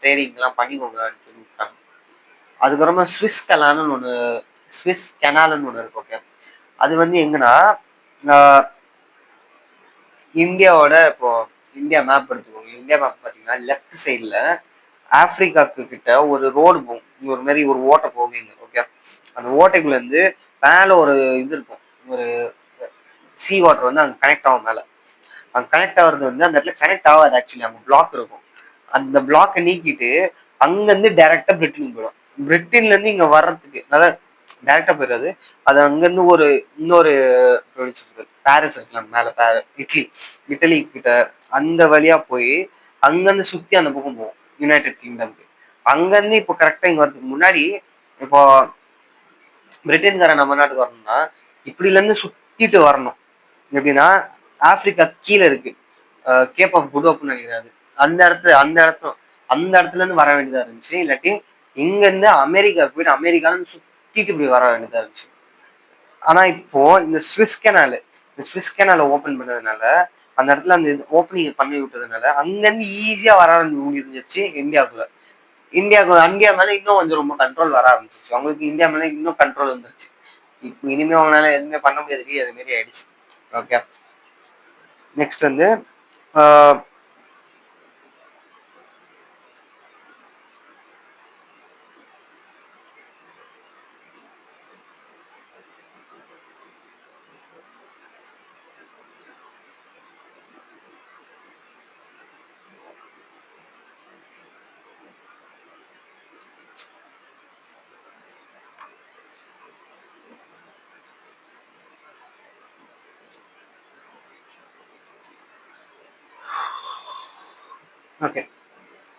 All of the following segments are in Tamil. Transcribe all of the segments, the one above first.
ட்ரேடிங்லாம் பண்ணிக்கோங்க அப்படின்னு சொல்லி விட்டாங்க. அதுக்கப்புறமா ஸ்விஸ் கெனால்னு ஒன்று இருக்கு. ஓகே, அது வந்து எங்கன்னா இந்தியாவோட இப்போ இந்தியா மேப் எடுத்துக்கோங்க. இந்தியா மேப் பார்த்தீங்கன்னா லெஃப்ட் சைடில் ஆப்பிரிக்காக்கு கிட்ட ஒரு ரோடு போகும், ஒரு மாதிரி ஒரு ஓட்டை போகுங்க. ஓகே, அந்த ஓட்டைக்குள்ள இருந்து மேலே ஒரு இது இருக்கும், ஒரு சீ வாட்டர் வந்து அங்கே கனெக்ட் ஆகும். மேலே அங்கே கனெக்ட் ஆகுறது வந்து அந்த இடத்துல கனெக்ட் ஆகாது. ஆக்சுவலி அங்கே பிளாக் இருக்கும். அந்த பிளாக்கை நீக்கிட்டு அங்கேருந்து டைரக்டா பிரிட்டனுக்கு போயிடும். பிரிட்டன்ல இருந்து இங்க வர்றதுக்கு அதாவது டைரக்டா போயிடாது. அது அங்கிருந்து இன்னொரு பாரிஸ் இருக்கலாம் மேல, இட்டலி கிட்ட அந்த வழியா போய் அங்கிருந்து சுத்தி அந்த பக்கம் போகும் யுனைடெட் கிங்டம்க்கு. அங்கிருந்து இப்போ கரெக்டா இங்க வரதுக்கு முன்னாடி இப்போ பிரிட்டன்காரன் நம்ம நாட்டுக்கு வரணும்னா இப்படில இருந்து சுத்திட்டு வரணும். எப்படின்னா ஆப்பிரிக்கா கீழே இருக்கு, கேப் ஆஃப் குட் ஹோப்னு நினைக்கிறாரு. அந்த இடத்துல இருந்து வர வேண்டியதா இருந்துச்சு. இல்லாட்டி இங்க இருந்து அமெரிக்கா போயிட்டு அமெரிக்கால இருந்து சுத்திட்டு இப்படி வர வேண்டியதா இருந்துச்சு. ஆனா இப்போ இந்த ஸ்விஸ் கேனால ஓபன் பண்ணதுனால, அந்த இடத்துல அந்த ஓப்பனிங் பண்ணி விட்டதுனால அங்க இருந்து ஈஸியா வர இருந்துச்சு இந்தியாவுக்குள்ள. இந்தியா மேல இன்னும் கொஞ்சம் ரொம்ப கண்ட்ரோல் வர ஆரம்பிச்சிச்சு. அவங்களுக்கு இந்தியா மேல இன்னும் கண்ட்ரோல் வந்துருச்சு. இப்போ இனிமே அவங்களால எதுவுமே பண்ண முடியாது, அது மாரி ஆயிடுச்சு. ஓகே, நெக்ஸ்ட் வந்து ஓகே,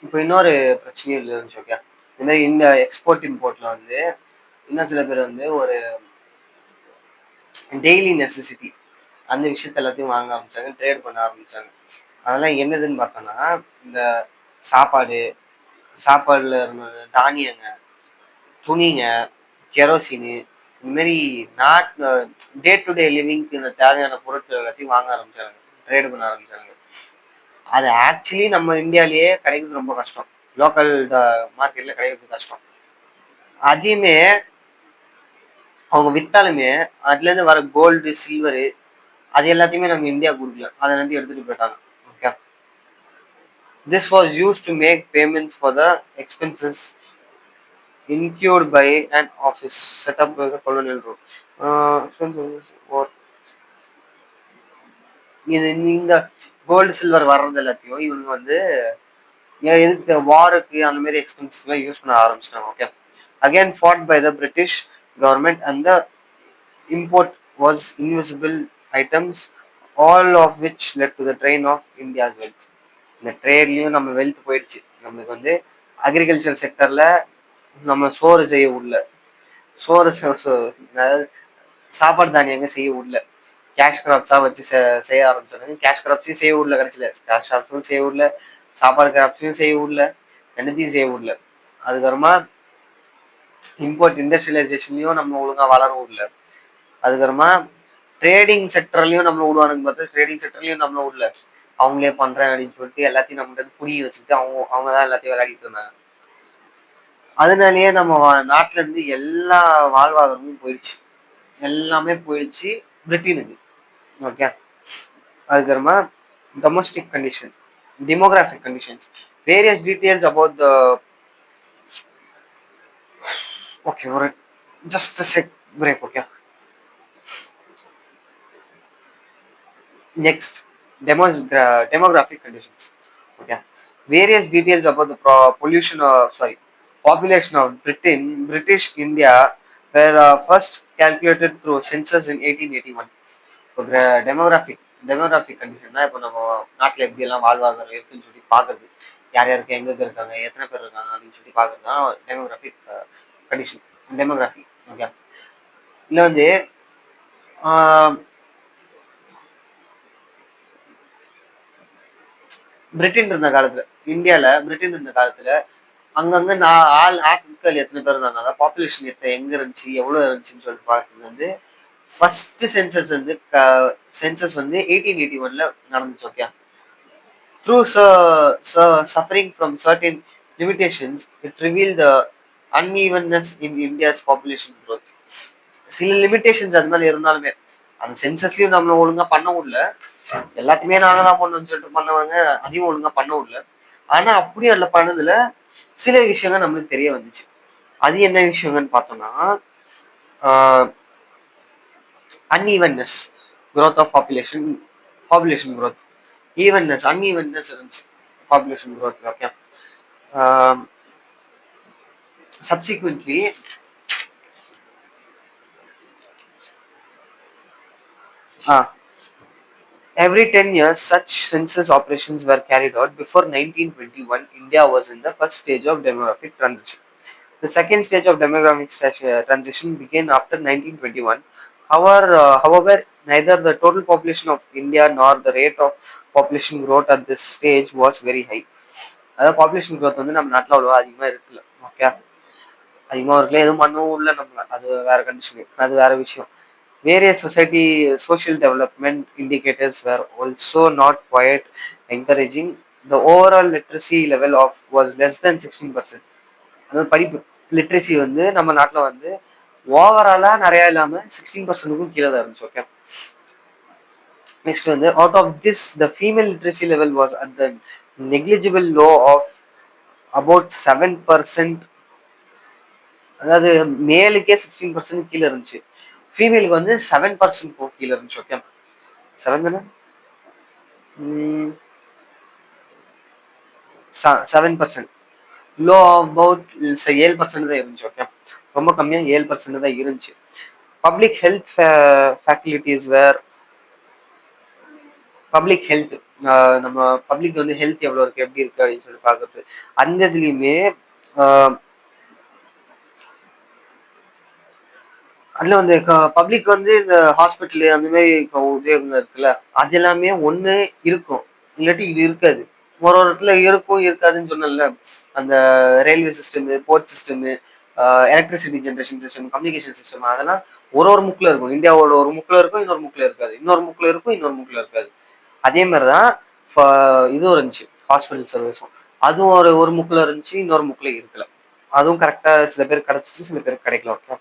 இப்போ இன்னொரு பிரச்சனையும் இருந்துச்சு. ஓகே, இந்த மாதிரி இந்த எக்ஸ்போர்ட் இம்போர்ட்ல வந்து இன்னும் சில பேர் வந்து ஒரு டெய்லி நெசசிட்டி அந்த விஷயத்த எல்லாத்தையும் வாங்க ஆரம்பிச்சாங்க, ட்ரேட் பண்ண ஆரம்பிச்சாங்க. அதெல்லாம் என்னதுன்னு பார்த்தோம்னா இந்த சாப்பாடுல இருந்தது, தானியங்க, துணிங்க, கெரோசினு, இந்த மாதிரி டே டு டே லிவிங்க்கு இந்த தேவையான பொருட்கள் எல்லாத்தையும் வாங்க ஆரம்பிச்சாங்க, ட்ரேட் பண்ண ஆரம்பிச்சாங்க. அது ஆக்சுவலி நம்ம இந்தியாலேயே கிடைக்கிறது ரொம்ப கஷ்டம், லோக்கல் மார்க்கெட்ல கிடைக்கிறது கஷ்டம். அதையுமே அவங்க வித்தாலுமே அதுல இருந்து வர கோல்டு, சில்வரு அது எல்லாத்தையுமே நம்ம இந்தியா கொடுக்கல, அதை வந்து எடுத்துட்டு போயிட்டாங்க. Okay, this was used to make payments for the expenses incurred by an office set up by the colonial rule. இந்த கோல்டு சில்வர் வர்றது எல்லாத்தையும் இவங்க வந்து எதுக்கு வாருக்கு அந்த மாதிரி எக்ஸ்பென்சிவ்லாம் யூஸ் பண்ண ஆரம்பிச்சிட்டாங்க. Okay, again fought by the British government and the import was invisible items, all of which led to the drain of India's wealth. இந்த ட்ரேட்லயும் நம்ம வெல்த் போயிடுச்சு. நமக்கு வந்து அக்ரிகல்ச்சர் செக்டர்ல நம்ம சோறு செய்ய விடல, அதாவது சாப்பாடு தானியங்க செய்ய விடல, கேஷ் கிராப்ஸா வச்சு செய்ய ஆரம்பிச்சாங்க. கேஷ் கிராப்ஸையும் செய்ய விடல, கடைசியில கேஷ் கிராப்ஸும் செய்ய விடல, சாப்பாடு கிராப்ஸையும் செய்ய விடல, ரெண்டுத்தையும் செய்ய விடல. அதுக்கப்புறமா இம்போர்ட் இண்டஸ்ட்ரியலைசேஷன்லயும் நம்ம ஒழுங்கா வளர விடல. அதுக்கப்புறமா ட்ரேடிங் செக்டர்லயும் நம்ம விடுவானுங்க பார்த்தா ட்ரேடிங் செக்டர்லயும் நம்மள விடல, அவங்களே பண்றேன் அப்படின்னு சொல்லிட்டு எல்லாத்தையும் நம்மகிட்ட புரிய வச்சுக்கிட்டு அவங்க தான் எல்லாத்தையும் விளையாடிட்டு இருந்தாங்க. அதனாலயே நம்ம நாட்டுல இருந்து எல்லா வாழ்வாதாரமும் போயிடுச்சு, எல்லாமே போயிடுச்சு பிரிட்டனுக்கு. ஓகே, அதுக்கப்புறமா domestic condition, demographic conditions, various details about the okay ஒரு just a sec break. Okay, next demographic conditions. Okay, various details about the population of British India were first calculated through census in 1881. Demographic கண்டிஷன்னா இப்போ நம்ம நாட்டில் எப்படி எல்லாம் வாழ்வாதாரம் இருக்குன்னு சொல்லி பார்க்கறது, யார் யாருக்கு எங்க இருக்காங்க, எத்தனை பேர் இருக்காங்க அப்படின்னு சொல்லி பார்க்கறது தான் டெமோகிராஃபிக் கண்டிஷன், டெமோகிராஃபி. ஓகே, இல்லை வந்து பிரிட்டன் இருந்த காலத்துல, பிரிட்டன் இருந்த காலத்துல அங்கங்க ஆட்கள் எத்தனை பேர் இருந்தாங்க, அதாவது பாப்புலேஷன் எங்க இருந்துச்சு, எவ்வளவு இருந்துச்சுன்னு சொல்லிட்டு பார்க்கறது வந்து ஃபர்ஸ்ட் சென்சஸ் வந்து 1881 நடந்துச்சு. Okay, through suffering from certain limitations, it revealed the unevenness in India's population growth. சில லிமிடேஷன்ஸ் அது மாதிரி இருந்தாலுமே அந்த சென்சஸ்லயும் நம்மள ஒழுங்கா பண்ண முடியல. எல்லாத்தையுமே நாங்க தான் பண்ணணும்னு சொல்லிட்டு பண்ணவங்க அதையும் ஒழுங்கா பண்ண முடியல. ஆனா அப்படியே அதுல பண்ணதுல சில விஷயங்கள் நம்மளுக்கு தெரிய வந்துச்சு. அது என்ன விஷயங்கன்னு பார்த்தோம்னா அன்இவன்னஸ் growth of population growth, evenness அன்இவன்னஸ் இருந்துச்சு population growth. Okay. Subsequently, every 10 years, such census operations were carried out. Before 1921, India was in the first stage of demographic transition. The second stage of demographic transition began after 1921. However, neither the total population of India nor the rate of population growth at this stage was very high. அதாவது பாப்புலேஷன் growth வந்து நம்ம நாட்டில் அவ்வளோவா அதிகமாக இருக்குல்ல. ஓகே, அதிகமாக இருக்குல்ல, எதுவும் பண்ணவும் இல்லை நம்ம, அது வேற கண்டிஷன், அது வேற விஷயம். Various social development indicators were also not quite encouraging. The overall literacy level of was less than 16%. அதாவது படிப்பு லிட்ரஸி வந்து நம்ம நாட்டில் வந்து ஓவராலா நிறைய இல்லாம 16%க்கும் கீழே தான் இருந்துச்சு. ஓகே. நெக்ஸ்ட் வந்து out of this the female literacy level was at the negligible low of about 7%. அதாவது மேலுக்கே 16% கீழே இருந்துச்சு, ஃபீமேலுக்கு வந்து 7% கீழே இருந்துச்சு. ஓகே, 7 தானே, 7%. லோ அபவுட் 7% தான் இருந்துச்சு. ஓகே, ரொம்ப கம்மியா 7% தான் இருந்துச்சு. பப்ளிக் ஹெல்த் ஃபேக்கல்டிஸ் வேர் பப்ளிக் ஹெல்த், நம்ம பப்ளிக் வந்து ஹெல்த் எவ்வளவு இருக்கு, எப்படி இருக்கு அப்படின்னு சொல்லி பாக்குறது. அந்த இதுலயுமே அதுல வந்து பப்ளிக் வந்து இந்த ஹாஸ்பிட்டலு அந்த மாதிரி உதயோகங்கள் இருக்குல்ல, அது எல்லாமே ஒண்ணு இருக்கும், இல்லாட்டி இது இருக்காது. ஒரு இடத்துல இருக்கும் இருக்காதுன்னு சொன்னல. அந்த railway system, port system, electricity generation system, communication system, அதெல்லாம் ஒரு முக்கில் இருக்கும். இந்தியாவோட ஒரு முக்கில் இருக்கும், இன்னொரு முக்கில் இருக்காது, இன்னொரு முக்கில் இருக்கும், இன்னொரு முக்கில் இருக்காது. அதே மாதிரிதான் இதுவும் இருந்துச்சு, ஹாஸ்பிட்டல் சர்வீஸும். அதுவும் ஒரு முக்கில் இருந்துச்சு, இன்னொரு முக்கில் இருக்கல. அதுவும் கரெக்டா சில பேர் கிடைச்சிச்சு, சில பேருக்கு கிடைக்கல. Okay.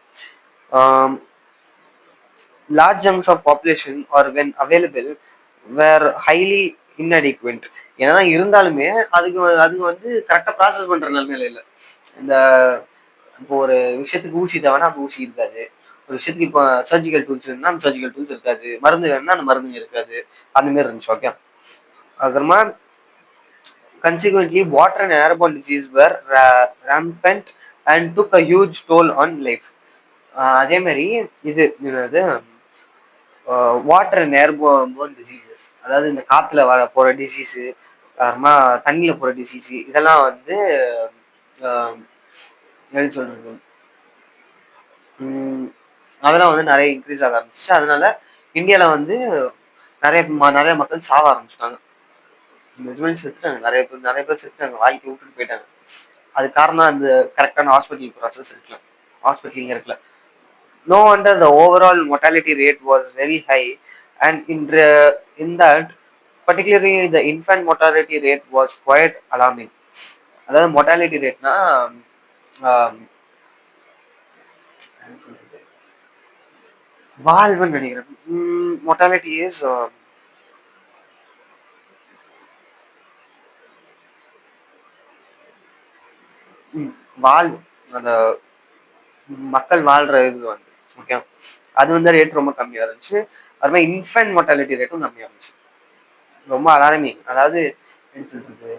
Large chunks of population or when available were highly inadequate. ஏன்னா இருந்தாலுமே அதுக்கு வந்து கரெக்டா ப்ராசஸ் பண்ற நிலைமையில இல்லை. இந்த இப்போ ஒரு விஷயத்துக்கு ஊசி தேவைன்னா அந்த ஊசி இருக்காது, ஒரு விஷயத்துக்கு இப்போ சர்ஜிக்கல் டூல்ஸ் வேணும்னா அந்த சர்ஜிக்கல் டூல்ஸ் இருக்காது, மருந்து வேணும்னா அந்த மருந்து இருக்காது, அந்த மாதிரி இருந்துச்சு. ஓகே. அப்புறமா consequently water and airborne disease were rampant and took a huge toll on life. அதே மாதிரி இது என்னது வாட்டர் அண்ட் ஏர்போர்ன் டிசீசஸ், அதாவது இந்த காத்துல போற டிசீஸ், அப்புறமா தண்ணியில போற டிசீஸ், இதெல்லாம் வந்து எப்படி சொல்றது, அதெல்லாம் வந்து நிறைய இன்க்ரீஸ் ஆக ஆரம்பிச்சு. அதனால இந்தியால வந்து நிறைய மக்கள் சாக ஆரம்பிச்சுட்டாங்க. செத்துட்டாங்க, நிறைய பேர் செத்துட்டாங்க, வாழ்க்கை விட்டுட்டு போயிட்டாங்க. அது காரணம் அந்த கரெக்டான ஹாஸ்பிட்டல் ப்ராசஸ் இருக்குல்ல, ஹாஸ்பிட்டலிங் இருக்குல்ல. No wonder the overall mortality rate was very high, and in that, particularly the infant mortality rate was quite alarming. அதாவது mortality rateனா வாழ்வுன்னு நினைக்கிறேன். mortality is வாழ்வு, அந்த மக்கள் வாழ்ற இது வந்து. ஓகே, அது வந்து ரேட் ரொம்ப கம்மியா இருந்துச்சு. அது மாதிரி இன்ஃபென்ட் மோர்டாலிட்டி ரேட்டும் கம்மியா இருந்துச்சு, ரொம்ப அலாரமிங். அதாவது என்ன சொல்றது,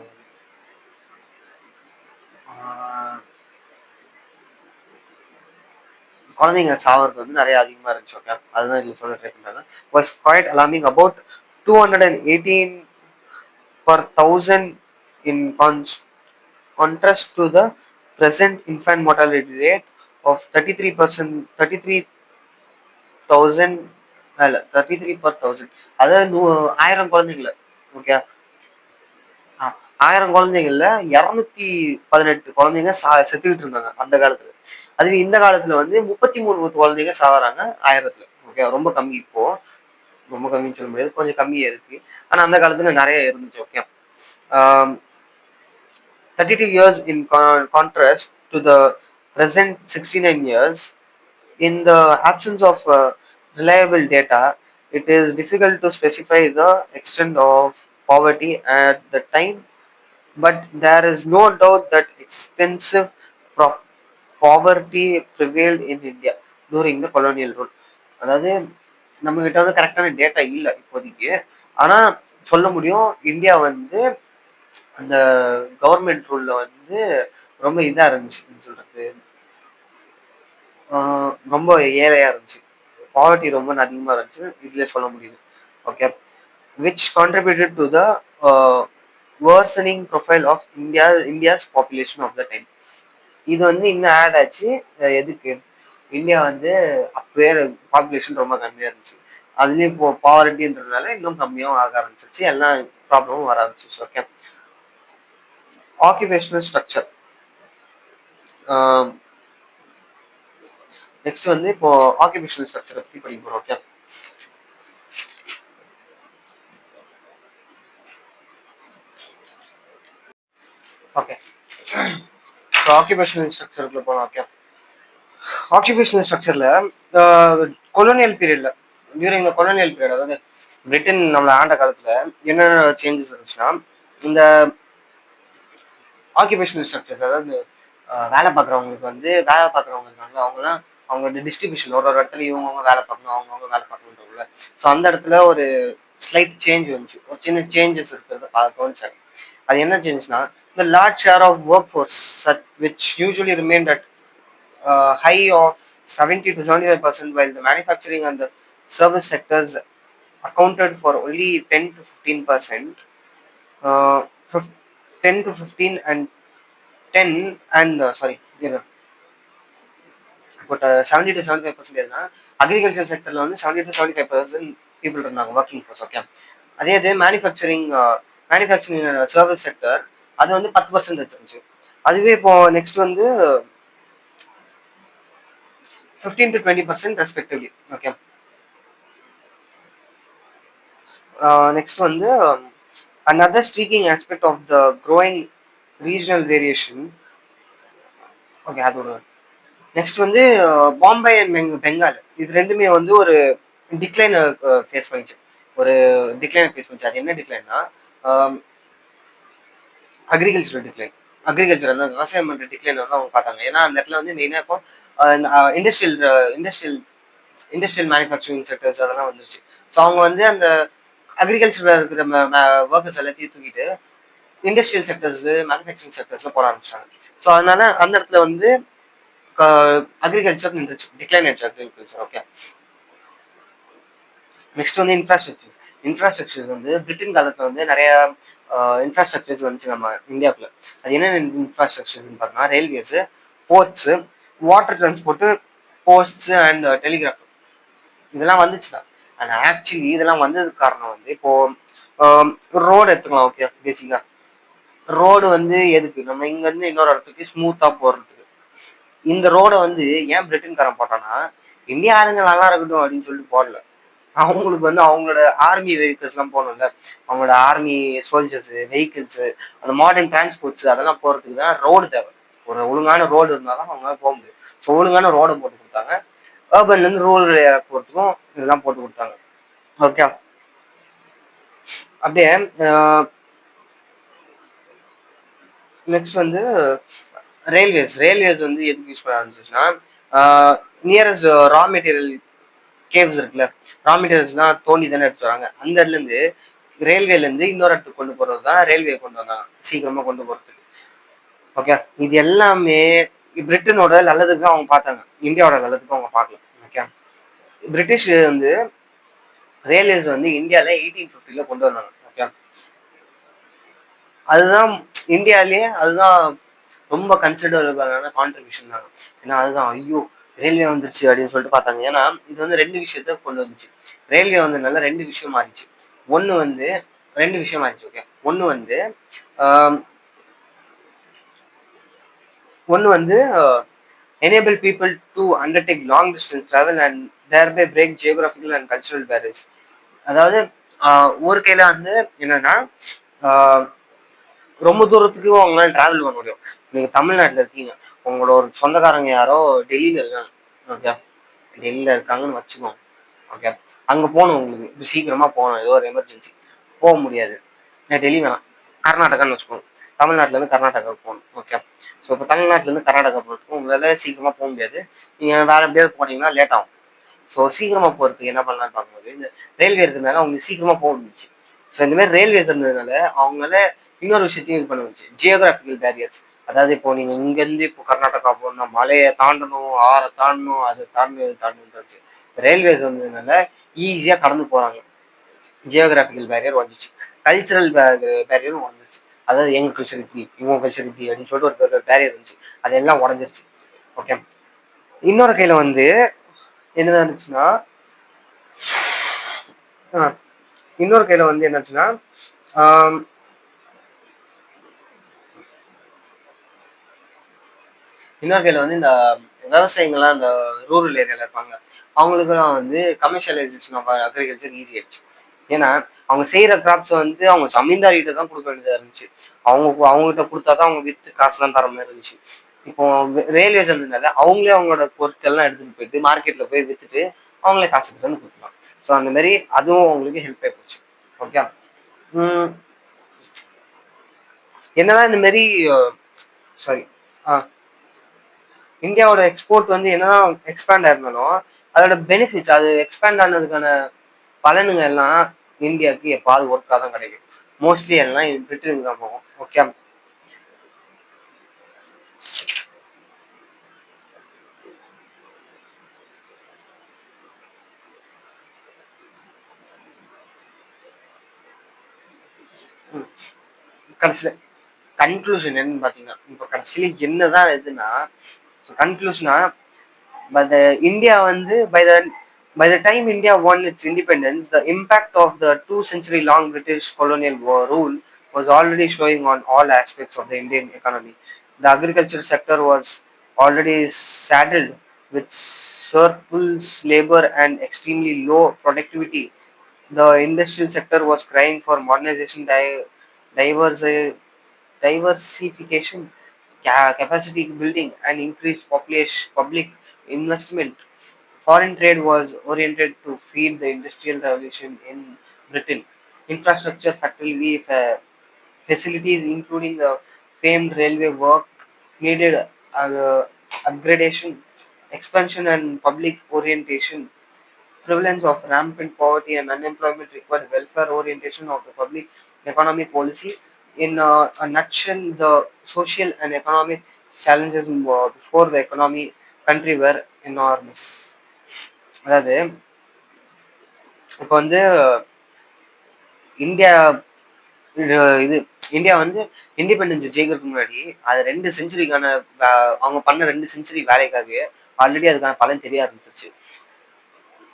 குழந்தைங்க சாவறது வந்து நிறைய அதிகமா இருந்துச்சு. ஓகே, அதுதான் இதுல சொல்ல ட்ரை பண்றாங்க. Was quite alarming. About 218 per thousand in contrast to the present infant mortality rate of 33%, 33,000, இல்ல 33 per thousand. அதாவது 1000 குழந்தைங்கள. ஓகே, 1000 குழந்தைங்கள்ல 218 குழந்தைங்க செத்துக்கிட்டு இருந்தாங்க அந்த காலத்துல. அதுவே இந்த காலத்துல வந்து 33 குழந்தைங்க சாவறாங்க 1000த்துல. ஓகே, ரொம்ப கம்மி. இப்போ ரொம்ப கம்மின்னு சொல்ல முடியாது, கொஞ்சம் கம்மியா இருக்கு. ஆனா அந்த காலத்துல நிறைய இருந்துச்சு. Okay. 32 years in contrast to the present 69 years. In the absence of reliable data, it is difficult to specify the extent of poverty at the time, but there is no doubt that extensive poverty prevailed in India during the colonial rule. அதாவது நம்ம கிட்ட வந்து கரெக்டான டேட்டா இல்லை இப்போதைக்கு. ஆனா சொல்ல முடியும் இந்தியா வந்து அந்த கவர்மெண்ட் ரூல்ல வந்து ரொம்ப இதா இருந்துச்சு, சொல்றது ரொம்ப ஏழையா இருந்துச்சு, பாவர்ட்டி ரொம்ப அதிகமா இருந்துச்சு, இதுல சொல்ல முடியுது. Okay, which contributed to the worsening profile of India's population of the time. இது வந்து இன்னும் ஆட் ஆச்சு. எதுக்கு? இந்தியா வந்து அப்பவே பாப்புலேஷன் ரொம்ப கம்மியா இருந்துச்சு, அதுலயும் இப்போ பாவர்ட்டின்றதுனால இன்னும் கம்மியாகவும் ஆக ஆரம்பிச்சிருச்சு, எல்லாம் ப்ராப்ளமும் வர ஆரம்பிச்சிச்சு. Okay, occupational structure. நெக்ஸ்ட் வந்து இப்போ ஆக்குபேஷனல் ஸ்ட்ரக்சரை பத்தி படிக்க போறோம். ஓகே, ஓகே, ஆக்குபேஷனல் ஸ்ட்ரக்சருக்குள்ள போகலாம். ஓகே, ஆக்குபேஷனல் ஸ்ட்ரக்சர்ல கொலோனியல் பீரியட்ல, டியூரிங் த கொலோனியல் பீரியட், அதாவது பிரிட்டன் நம்மள ஆண்ட காலத்துல என்னென்ன சேஞ்சஸ் இருந்துச்சுன்னா, இந்த ஆக்குபேஷனல் ஸ்ட்ரக்சர்ஸ், அதாவது வேலை பார்க்குறவங்களுக்கு வந்து வேலை பார்க்குறவங்க இருக்காங்க, அவங்கலாம் அவங்களோட டிஸ்ட்ரிபியூஷன் ஒரு இடத்துல இவங்கவுங்க வேலை பார்க்கணும், அவங்கவுங்க வேலை பார்க்கணுன்றவங்கள. ஸோ அந்த இடத்துல ஒரு ஸ்லைட் சேஞ்ச் வந்துச்சு, ஒரு சின்ன சேஞ்சஸ் இருக்கிறத கவனிச்சாங்க. அது என்ன சேஞ்சஸ்னா, இந்த large share of work force which usually remained at high of 70 to 75%, while the manufacturing and the service sectors accounted for only 10 to 15%. 10 to 15 and 10 and sorry, but 70 to 75% agriculture செக்டர்ல வந்து 70 to 75% பீப்புள் இருந்தாங்க, ஒர்க்கிங் ஃபோர்ஸ். ஓகே, அதே இது மேனுஃபேக்சரிங் சர்வீஸ் செக்டர் அது வந்து 10% இருந்துச்சு. அதுவே இப்போ நெக்ஸ்ட் வந்து 15 to 20% ரெஸ்பெக்டிவ்லி. ஓகே, நெக்ஸ்ட் வந்து another striking aspect of the growing regional variation. Okay, அதோட நெக்ஸ்ட் வந்து பாம்பே அண்ட் பெங்கால், இது ரெண்டுமே வந்து ஒரு டிக்ளைன் ஃபேஸ் பண்ணிச்சு, ஒரு டிக்ளைன் ஃபேஸ் பண்ணிச்சு. அது என்ன டிக்ளைன்னா, அக்ரிகல்ச்சர் டிக்ளைன். அக்ரிகல்ச்சர் அந்த விவசாயம் பண்ற டிக்ளைன் வந்து அவங்க பார்த்தாங்க. ஏன்னா அந்த இடத்துல வந்து மெயினாக இப்போ industrial industrial industrial manufacturing sectors அதெல்லாம் வந்துருச்சு. ஸோ அவங்க வந்து அந்த அக்ரிகல்ச்சரில் இருக்கிற ஒர்க்கர்ஸ் எல்லாத்தையும் தூக்கிட்டு இண்டஸ்ட்ரியல் செக்டர்ஸ் மேனுஃபேக்சரிங் செக்டர்ஸ்ல போட ஆரம்பிச்சாங்க. ஸோ அதனால அந்த இடத்துல வந்து அக்ரிகல்ச்சர் நின்றுச்சு, டிக்ளைன் ஆயிடுச்சு அக்ரிகல்ச்சர். ஓகே, நெக்ஸ்ட் வந்து இன்ஃப்ராஸ்ட்ரக்சர்ஸ் வந்து பிரிட்டன் காலத்துல வந்து நிறைய இன்ஃப்ராஸ்ட்ரக்சர்ஸ் வந்துச்சு நம்ம இந்தியாவுக்குள்ள. அது என்னென்ன இன்ஃப்ராஸ்ட்ரக்சர்ஸ்ன்னு பார்த்தோம்னா, railways, ports, water transport, posts and telegraph, இதெல்லாம் வந்துச்சுதான். அண்ட் ஆக்சுவலி இதெல்லாம் வந்ததுக்கு காரணம் வந்து இப்போ ரோடு எடுத்துக்கலாம். ஓகே, பேசிக்கா ரோடு வந்து எதுக்கு, நம்ம இங்க இருந்து இன்னொரு இடத்துக்கு ஸ்மூத்தா போறதுக்கு. இந்த ரோடை வந்து ஏன் பிரிட்டன்காரன் போட்டான்னா, இந்தியா ஆளுங்க நல்லா இருக்கட்டும் அப்படின்னு சொல்லிட்டு போடல, அவங்களுக்கு வந்து அவங்களோட ஆர்மி வெஹிக்கிள்ஸ் எல்லாம் போகணும்ல, அவங்களோட ஆர்மி சோல்ஜர்ஸ் வெஹிக்கிள்ஸ், அந்த மாடர்ன் டிரான்ஸ்போர்ட்ஸ் அதெல்லாம் போறதுக்கு தான் ரோடு தேவை. ஒரு ஒழுங்கான ரோடு இருந்தாலும் அவங்களால போக முடியும். ஸோ ஒழுங்கான ரோடை போட்டு கொடுத்தாங்க. அர்பன்ல இருந்து ரூரல் ஏரியா போறதுக்கும் இதெல்லாம் போட்டு கொடுத்தாங்க. ஓகே, அப்படியே நெக்ஸ்ட் வந்து ரயில்வேஸ் வந்து எதுக்கு யூஸ் பண்ண ஆரம்பிச்சுன்னா, நியரஸ்ட் ரா மெட்டீரியல் கேவ்ஸ் இருக்குல்ல, ரா மெட்டீரியல்ஸ்லாம் தோண்டி தானே எடுத்து வராங்க. அந்த இடத்துல இருந்து ரயில்வேல இருந்து இன்னொரு இடத்துக்கு கொண்டு போறது தான் ரயில்வே கொண்டு வந்தாங்க, சீக்கிரமா கொண்டு போறதுக்கு. ஓகே, இது எல்லாமே பிரிட்டனோட நல்லதுக்கு அவங்க பார்த்தாங்க, இந்தியாவோட நல்லதுக்கு அவங்க பார்க்கல. ஓகே, பிரிட்டிஷ் வந்து ரயில்வேஸ் வந்து இந்தியால 1850 கொண்டு வந்தாங்க. ஓகே, அதுதான் இந்தியாலேயே அதுதான் ரொம்ப கன்சிடரபிளான கான்ட்ரிபியூஷன் தாங்க. ஏன்னா அதுதான் ஐயோ ரயில்வே வந்துருச்சு அப்படின்னு சொல்லிட்டு பார்த்தாங்க. ஏன்னா இது வந்து ரெண்டு விஷயத்த கொண்டு வந்துச்சு. ரயில்வே வந்ததுனால ரெண்டு விஷயம் மாறிச்சு. ஒன்று வந்து ரெண்டு விஷயம் ஆயிடுச்சு. ஓகே, ஒன்று வந்து enable people to undertake long distance travel and thereby break geographical and cultural barriers. அதாவது ஒரு கையில வந்து என்னன்னா, ரொம்ப தூரத்துக்கு அவங்களால டிராவல் பண்ண முடியும். நீங்க தமிழ்நாட்டுல இருக்கீங்க, உங்களோட ஒரு சொந்தக்காரங்க யாரோ டெல்லியில இருக்காங்க. ஓகே, டெல்லியில இருக்காங்கன்னு வச்சுக்கோங்க. ஓகே, அங்க போகணும் உங்களுக்கு, இப்போ சீக்கிரமா போகணும், ஏதோ ஒரு எமர்ஜென்சி, போக முடியாது. டெல்லி வேணாம், கர்நாடகான்னு வச்சுக்கோங்க. தமிழ்நாட்டுல இருந்து கர்நாடகாவுக்கு போகணும். ஓகே, ஸோ இப்போ தமிழ்நாட்டுல இருந்து கர்நாடகா போகிறதுக்கு உங்களால சீக்கிரமா போக முடியாது. நீங்க வேற எப்படியாவது போனீங்கன்னா லேட் ஆகும். ஸோ சீக்கிரமா போறதுக்கு என்ன பண்ணலாம்னு பார்க்கும்போது, இந்த ரயில்வே இருக்கிறதுனால அவங்களுக்கு சீக்கிரமா போக முடிஞ்சுச்சு. ஸோ இந்த மாதிரி ரயில்வேஸ் இருந்ததுனால அவங்களால இன்னொரு விஷயத்தையும் இது பண்ண வச்சு, ஜியோகிராபிக்கல் பேரியர்ஸ். அதாவது இப்போ நீங்க இங்கேருந்து இப்போ கர்நாடகா போகணும்னா மலையை தாண்டணும், ஆறை தாண்டணும், அதை தாண்டணும், இது தாண்டணும். ரயில்வேஸ் வந்ததுனால ஈஸியா கடந்து போறாங்க. ஜியோகிராபிக்கல் பேரியர் வந்துச்சு, கல்ச்சரல் பேரியரும் வந்துச்சு. அதாவது எங்க கல்ச்சர் இப்படி, இவங்க கல்ச்சர் இப்படி அப்படின்னு சொல்லிட்டு ஒரு பேரியர் இருந்துச்சு. அதெல்லாம் உடஞ்சிருச்சு. ஓகே, இன்னொரு கையில வந்து என்னதான் இருந்துச்சுன்னா, இன்னொரு கையில வந்து என்னாச்சுன்னா, இன்னொரு கையில வந்து இந்த விவசாயிகள்லாம் இந்த ரூரல் ஏரியால இருப்பாங்க, அவங்களுக்குலாம் வந்து கமர்ஷியலைசேஷன் ஆஃப் அக்ரிகல்ச்சர் ஈஸி ஆயிடுச்சு. ஏன்னா அவங்க செய்யற கிராப்ஸ் வந்து அவங்க ஜமீன்தாரிகிட்ட தான் கொடுக்க வேண்டியதா இருந்துச்சு. அவங்ககிட்ட கொடுத்தாதான் அவங்க வித்து காசுலாம் தர மாதிரி இருந்துச்சு. இப்போ ரயில்வேஸ் இருந்ததுனால அவங்களே அவங்களோட பொருட்கள்லாம் எடுத்துட்டு போயிட்டு மார்க்கெட்ல போய் வித்துட்டு அவங்களே காசு எடுத்து வந்து கொடுக்கலாம். ஸோ அந்த மாதிரி அதுவும் அவங்களுக்கு ஹெல்ப் ஆகி போச்சு. ஓகே, என்னதான் இந்த மாதிரி சாரி இந்தியாவோட எக்ஸ்போர்ட் வந்து என்னதான் எக்ஸ்பேண்ட் ஆயிருந்தாலும் அதோட பெனிஃபிட்ஸ், அது எக்ஸ்பேண்ட் ஆனதுக்கான பலனுங்க எல்லாம் இந்தியாவுக்கு எப்பாவது ஒர்க்காக தான் கிடைக்கும். மோஸ்ட்லி எல்லாம் பிரிட்டனுக்கு தான் போகும். ஓகே, கடைசியில கன்க்ளூஷன் என்னன்னு பாத்தீங்கன்னா, இப்ப கடைசியில என்னதான் இதுன்னா, கன்க்ளூஷனா இந்தியா வந்து by the time India won its independence, the impact of the 2 century long British colonial rule was already showing on all aspects of the Indian economy. The agriculture sector was already saddled with surplus labor and extremely low productivity. The industrial sector was crying for modernization, diversification, capacity building, and increased population, public investment. Foreign trade was oriented to feed the industrial revolution in Britain. Infrastructure facilities, including the famed railway work, needed upgradation, expansion, and public orientation. Prevalence of rampant poverty and unemployment required welfare orientation of the public economy policy. In a nutshell, the social and economic challenges before the economy country were enormous. அதாவது இப்போ வந்து இந்தியா இது இந்தியா வந்து இண்டிபெண்டன்ஸ் ஜெயிக்கிறதுக்கு முன்னாடி அது 2 செஞ்சுரிக்கான அவங்க பண்ண 2 செஞ்சுரி வேலைக்காகவே ஆல்ரெடி அதுக்கான பலன் தெரிய ஆரம்பிச்சிருச்சு.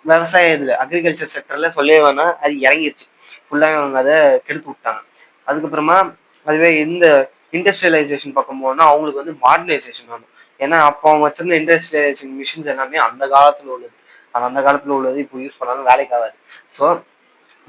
விவசாய இதுல அக்ரிகல்ச்சர் செக்டர்ல சொல்லவே வேணாம், அது இறங்கிருச்சு. ஃபுல்லாக அவங்க அதை கெடுத்து விட்டாங்க. அதுக்கப்புறமா அதுவே இந்த இண்டஸ்ட்ரியலைசேஷன் பார்க்கும் போனா அவங்களுக்கு வந்து மாடர்னைசேஷன் வேணும். ஏன்னா அப்போ அவங்க வச்சிருந்த இண்டஸ்ட்ரியலைசேஷன் மிஷின்ஸ் எல்லாமே அந்த காலத்துல உள்ளது. அந்த காலத்துல உள்ளது இப்போ யூஸ் பண்ணாலும் வேலைக்கு ஆகாது. ஸோ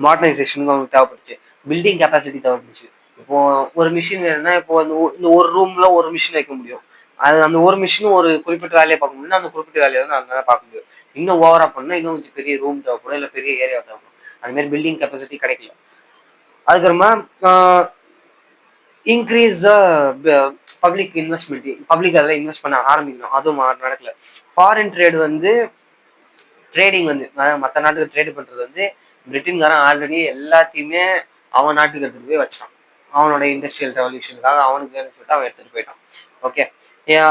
மாடர்னைசேஷனுக்கு அவங்களுக்கு தேவைப்பட்டுச்சு. பில்டிங் கெப்பாசிட்டி தேவைப்பட்டுச்சு. இப்போ ஒரு மிஷின் வேணும்னா இப்போ இந்த ஒரு ரூம்ல ஒரு மிஷின் வைக்க முடியும். அது அந்த ஒரு மிஷினும் ஒரு குறிப்பிட்ட வேலையை பார்க்க முடியும்னா அந்த குறிப்பிட்ட வேலையை தான் அந்த பார்க்க முடியும். இன்னும் ஓவரா பண்ணா இன்னும் கொஞ்சம் பெரிய ரூம் தேவைப்படும், இல்லை பெரிய ஏரியா தேவைப்படும். அது மாதிரி பில்டிங் கெப்பாசிட்டி கிடைக்கல. அதுக்கப்புறமா இன்க்ரீஸ் பப்ளிக் இன்வெஸ்ட்மெண்ட், பப்ளிக் அதெல்லாம் இன்வெஸ்ட் பண்ண ஆரம்பிக்கணும், அதுவும் நடக்கல. ஃபாரின் ட்ரேடு வந்து ட்ரேடிங் வந்து மற்ற நாட்டுக்கு ட்ரேடு பண்றது வந்து பிரிட்டன்காரன் ஆல்ரெடி எல்லாத்தையுமே அவன் நாட்டுக்கு எடுத்துட்டு போய் வச்சான். அவனோட இண்டஸ்ட்ரியல் ரெவல்யூஷனுக்காக அவனுக்கு சொல்லிட்டு அவன் எடுத்துட்டு போயிட்டான். ஓகே,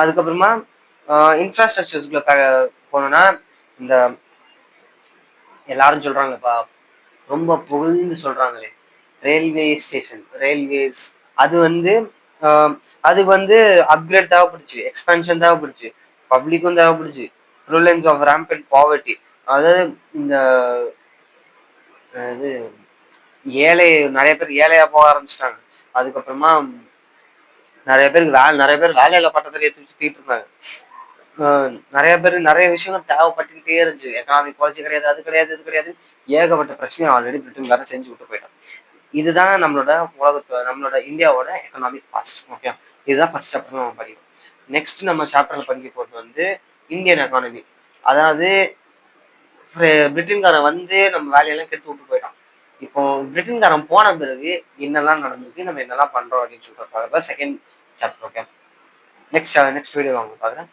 அதுக்கப்புறமா இன்ஃப்ராஸ்ட்ரக்சர்ஸ்குள்ள போனோம்னா இந்த எல்லாரும் சொல்றாங்கப்பா, ரொம்ப புகழ்ந்து சொல்றாங்களே ரயில்வே ஸ்டேஷன், ரயில்வேஸ், அது வந்து அதுக்கு வந்து அப்கிரேட் தேவைப்படுச்சு, எக்ஸ்பென்ஷன் தேவைப்படுச்சு, பப்ளிக்கும் தேவைப்படுச்சு. ப்ரிவலன்ஸ் ஆஃப் ரேம்பன்ட் பாவர்ட்டி, அதாவது இந்த இது ஏழை நிறைய பேர் ஏழையா போக ஆரம்பிச்சிட்டாங்க. அதுக்கப்புறமா நிறைய பேர் வேலையில பட்டத்துல எடுத்து சுத்திட்டு இருந்தாங்க. நிறைய பேர் நிறைய விஷயங்கள் தேவைப்பட்டுக்கிட்டே இருந்துச்சு. எக்கனாமிக் பாலிசி கிடையாது, அது கிடையாது, இது கிடையாது, ஏகப்பட்ட பிரச்சனையும் ஆல்ரெடி பிரிட்டன்காரன் செஞ்சு விட்டு போயிட்டான். இதுதான் நம்மளோட நம்மளோட இந்தியாவோட எக்கனாமிக் பாஸ்ட். ஓகே, இதுதான் ஃபர்ஸ்ட் சாப்டர் நம்ம படிக்கணும். நெக்ஸ்ட் நம்ம சாப்டர்ல படிக்க போகிறது வந்து இந்தியன் எக்கானமி. அதாவது பிரிட்டன்காரன் வந்து நம்ம வேலையெல்லாம் கெடுத்து விட்டு போயிட்டான். இப்போ பிரிட்டன்காரன் போன பிறகு என்னெல்லாம் நடந்திருக்கு, நம்ம என்னெல்லாம் பண்றோம் அப்படின்னு சொல்றப்ப second chapter. Okay, next video வாங்க பார்க்குறேன்.